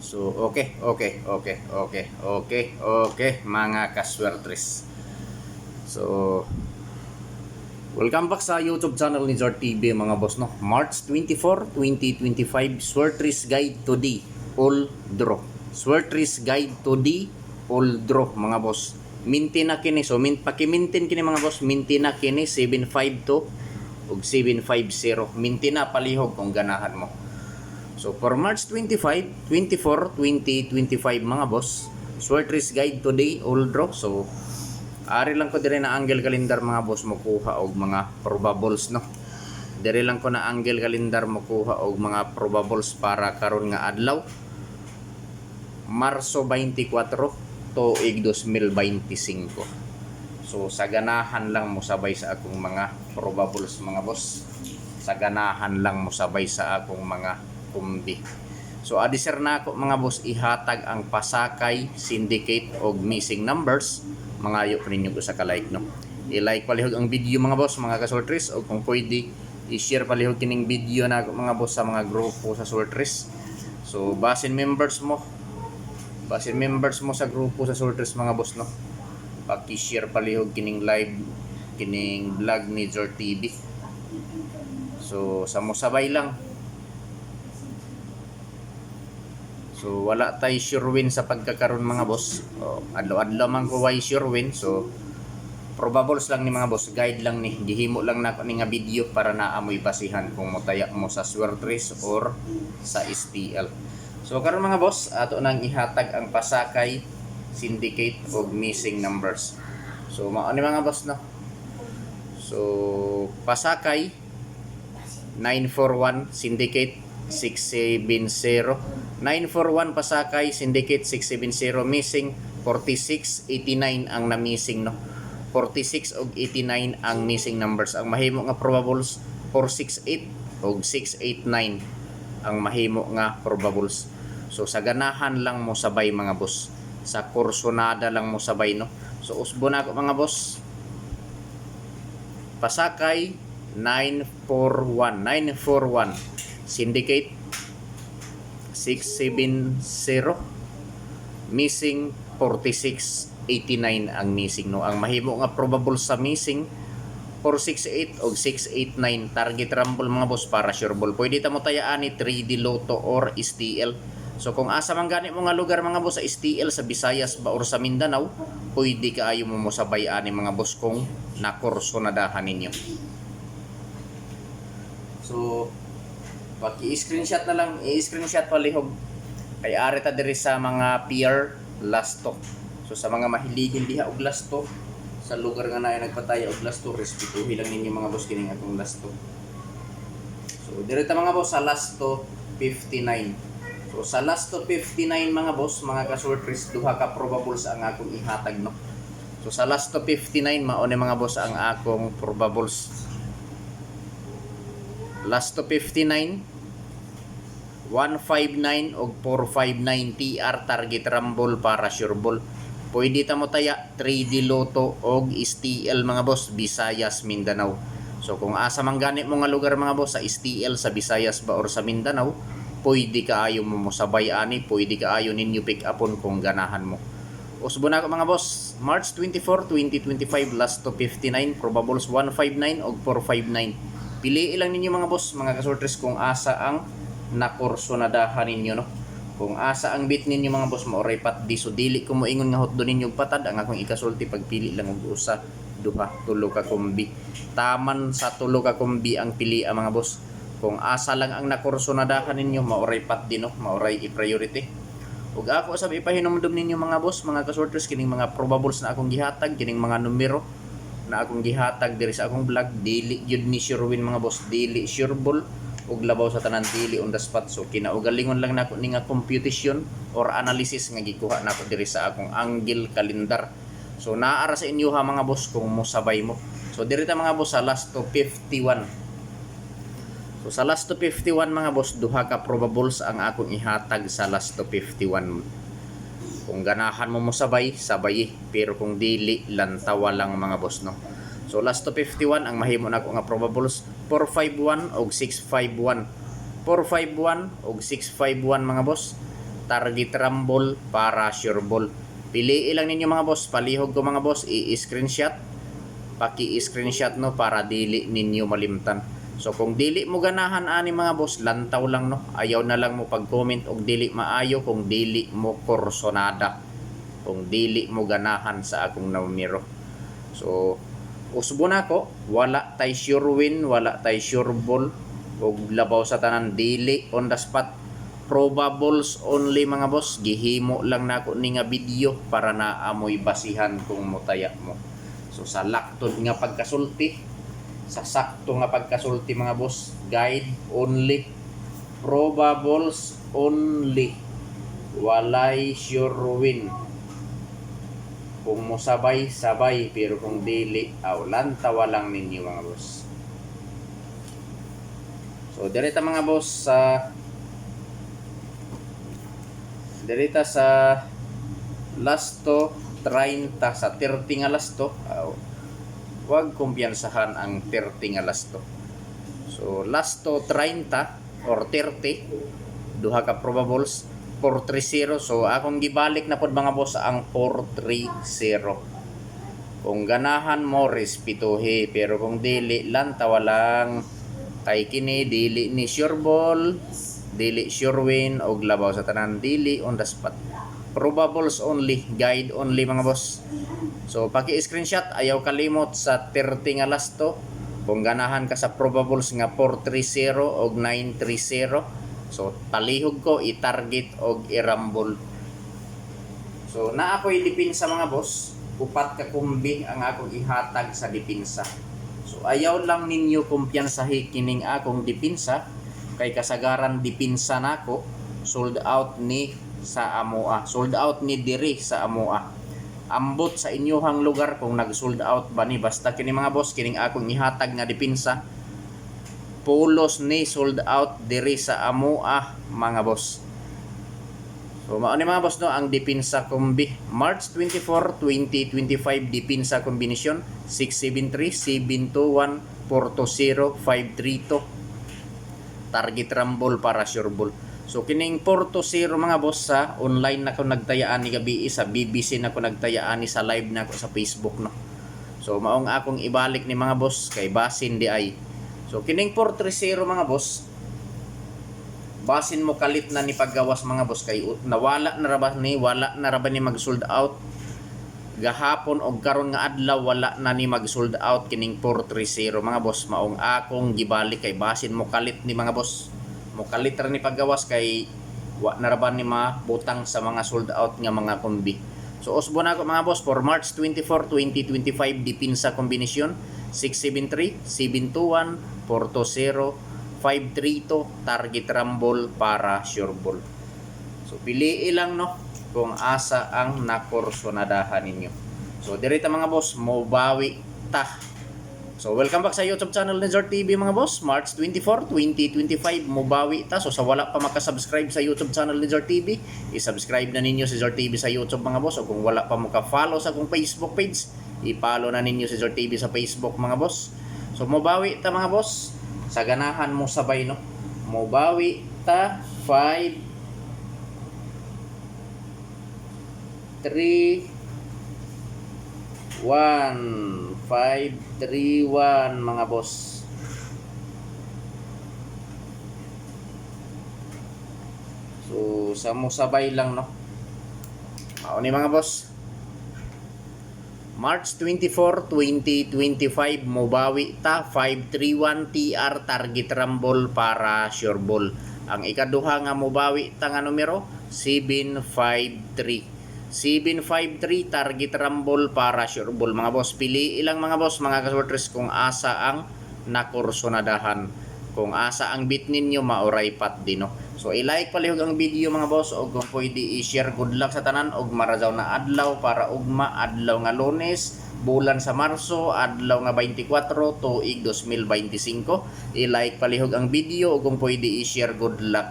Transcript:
So, okay, mga kaswertres. So, welcome back sa YouTube channel ni Zart TV, mga boss, no? March 24, 2025, Swertres Guide to the All Draw. Swertres Guide to the All Draw, mga boss. Minti na kini. So, pakimintin kini, mga boss. Minti na kini, 752 ug 750. Minti na palihog kung ganahan mo. So for March 25, 24, 2025, mga boss, Swertres Guide today, all draw. So ari lang ko dire na angle calendar, mga boss, makuha og mga probables, no. Dire lang ko na angle calendar makuha og mga probables para karon nga adlaw Marso 24 tuig 2025. So sa ganahan lang mo sabay sa akong mga probables, mga boss. Sa ganahan lang mo sabay sa akong mga kumbi. So adisir na ako, mga boss, ihatag ang pasakay, syndicate og missing numbers. Mangayo pa ninyo ko sa ka-like, no. I-like palihog ang video, mga boss, mga ka-Swertres, o kung pwede i-share palihog kining video na ako, mga boss, sa mga grupo sa Swertres. So basin members mo sa grupo sa Swertres, mga boss, no. Paki-share palihog kining live, kining vlog ni Zart TV. So sa mo sabay lang. So wala tay sure win sa pagkakaroon, mga boss. Adlaw-adlaw man ko way sure win. So probables lang ni, mga boss, guide lang ni. Gihimo lang nako ni nga video para naamoy basihan kung motaya mo sa Swertres or sa STL. So karon, mga boss, ato nang ihatag ang pasakay, syndicate og missing numbers. So mao ni, mga boss, no. So pasakay 941, syndicate 670. 941 pasakay, syndicate 670, missing 4689 ang na missing, no. 46 og 89 ang missing numbers. Ang mahimo nga probables 468 og 689 ang mahimo nga probables. So sa ganahan lang mo sabay, mga boss. Sa kursonada lang mo sabay, no. So usbo na ako, mga boss. Pasakay 941, syndicate 670, missing 4689 ang missing, no. Ang mahimo nga probable sa missing 468 og 689. Target rumble, mga boss, para sure ball. Pwede ta mo tayaan ni 3D Lotto or STL. So kung asa man gani mo nga lugar, mga boss, sa STL sa Visayas ba or sa Mindanao, pwede kaayo mo sabay ani, mga boss, kung nakursonadahan ninyo. So paki-screenshot na lang, i-screenshot palihog. Kay ari ta diri sa mga PR lasto. So sa mga mahiligin diha og lasto, sa lugar nga naay nagpataya og lasto, respetuhi lang ninyo, mga boss, kining atong lasto. So diri ta, mga boss, sa lasto 59. So sa lasto 59, mga boss, mga ka-Swertres, duha ka probables ang akong ihatag, no. So sa lasto 59 mao ni, mga boss, ang akong probables. Last to 59, 159 og 459 TR target rumble para sure ball. Pwede ta mo taya 3D Lotto og STL, mga boss, Visayas, Mindanao. So kung asa man gani mo nga lugar, mga boss, sa STL, sa Visayas ba or sa Mindanao, pwede kaayo mo sabay ani, pwede kaayo ninyo pick upon kung ganahan mo. Usbo na ako, mga boss. March 24, 2025, last to 59, probables 159 og 459. Piliin lang ninyo, mga boss, mga ka-Swertres, kung asa ang nakursonadahan ninyo, no. Kung asa ang bit ninyo, mga boss, maoray patdi. So dili ko mo ingon nga hotdo ninyo patad. Ang akong ikasulti, pagpili lang og usa, duha, tulo ka kumbi. Taman sa tulo ka kumbi ang pili, mga boss. Kung asa lang ang nakursonadahan ninyo, maoray patdi, no, maoray i-priority. Ug ako sabi ipahinumdum ninyo, mga boss, mga ka-Swertres, kining mga probables na akong gihatag, kining mga numero na akong gihatag diri sa akong vlog, dili yun ni sure win, mga boss, dili sure ball ug labaw sa tanan, dili on the spot. So kinaugalingon lang nako ni nga computation or analysis nga gikuha nako diri sa akong angle calendar. So naara sa inyo, ha, mga boss, kung mosabay mo. So diri ta, mga boss, sa last to 51. So sa last to 51, mga boss, duha ka probables ang akong ihatag sa last to 51. Kung ganahan mo sabay, sabay. Pero kung dili, lantawa lang, mga boss, no. So last to 51, ang mahimo na ko nga probables 451 og 651. 451 og 651, mga boss. target rumble para sure ball. Piliin lang ninyo mga boss, palihog ko mga boss, i-screenshot. Paki-screenshot no para dili ninyo malimtan. So kung dili mo ganahan ani mga boss, lantaw lang no. Ayaw na lang mo pag-comment og dili maayo kung dili mo kursonada. Kung dili mo ganahan sa akong numero. So usbo na ko, wala tay sure win, wala tay sure ball og labaw sa tanan, dili on the spot, probables only mga boss. Gihimo lang nako ni nga video para na amoy basihan kung motaya mo. So sa laktod nga pagkasulti, sa sakto nga pagkasulti mga boss, guide only, probables only, walay sure win. Kung mo sabay, sabay, pero kung dili, lantawa lang ninyo mga boss. So, direta mga boss direta sa lasto 30 sa 30 nga lasto. Huwag kumpiyansahan ang 30 nga lasto. So, lasto 30 or 30, duha ka probables, 430. So, akong gibalik na pod mga boss ang 430. Kung ganahan mo, respituhi. Pero kung dili, lantawa lang. Kay kini dili ni sure ball, dili sure win og labaw sa tanan, dili on the spot, probables only, guide only mga boss. So paki-screenshot, ayaw kalimot sa 30 nga lasto. Kung ganahan ka sa probables nga 430 og 930, so palihog ko i-target og i-rumble. So naa ko'y dipinsa mga boss, upat ka kumbi ang akong ihatag sa dipinsa. So ayaw lang ninyo kumpiyansahi kining akong dipinsa, kay kasagaran dipinsa nako sold out ni sa amoa, sold out ni diri sa amoa. Ambot sa inyohang lugar kung nag-sold out ba ni, basta kini mga boss, kining akong ihatag nga dipinsa pulos ni sold out diri sa amoa mga boss. So mao ni mga boss no ang dipinsa kombi March 24, 2025 dipinsa kombinasyon 673, 721, 420, 532 target rumble para sure ball. So kining 420 mga boss, sa online na ko nagtayaan ni gabi, sa BBC na ko nagtayaan ni sa live na ko sa Facebook no. So maong akong ibalik ni mga boss kay basin di ay. So kining 430 mga boss, basin mo kalit na ni paggawas mga boss, kay nawala na ra ba ni, wala na ra ba ni mag sold out gahapon og karon nga adlaw, wala na ni mag sold out kining 430 mga boss. Maong akong gibalik kay basin mo kalit ni mga boss, mo kalit ra ni paggawas kay wa na ra ba ni mabutang sa mga sold out nga mga kombi. So usbo na ako mga boss for March 24, 2025 dipinsa kombinasyon 673, 721, 420, 532 target rumble para sure ball. So piliin lang no kung asa ang nakursonadahan ninyo. So direta mga boss, mobawi ta. So welcome back sa YouTube channel ni Zor TV mga boss. March 24, 2025 mobawi ta. So sa wala pa makasubscribe sa YouTube channel ni Zor TV, i-subscribe na ninyo si Zor TV sa YouTube mga boss. O kung wala pa mo ka-follow sa akong Facebook page, i-follow na ninyo si Zor TV sa Facebook mga boss. So mobawi ta mga boss, sa ganahan mo sabay no. Mobawi ta 5 3 1 531 mga boss. So sa mo sabay lang no. Mao ni mga boss. March 24, 2025 mobawi ta 531 TR target rumble para sure ball. Ang ikaduha nga mobawi ta nga numero 753. 753 target rumble para sure ball mga boss. Pili ilang mga boss, mga kasortres, kung asa ang nakursonadahan, kung asa ang bit ninyo maoray pat din no. So i-like palihog ang video mga boss, o kung pwede i-share. Good luck sa tanan, og marajaw na adlaw para ugma, adlaw nga Lunes, bulan sa Marso, adlaw nga 24 tuig 2025. I-like palihog ang video, o kung pwede i-share. Good luck.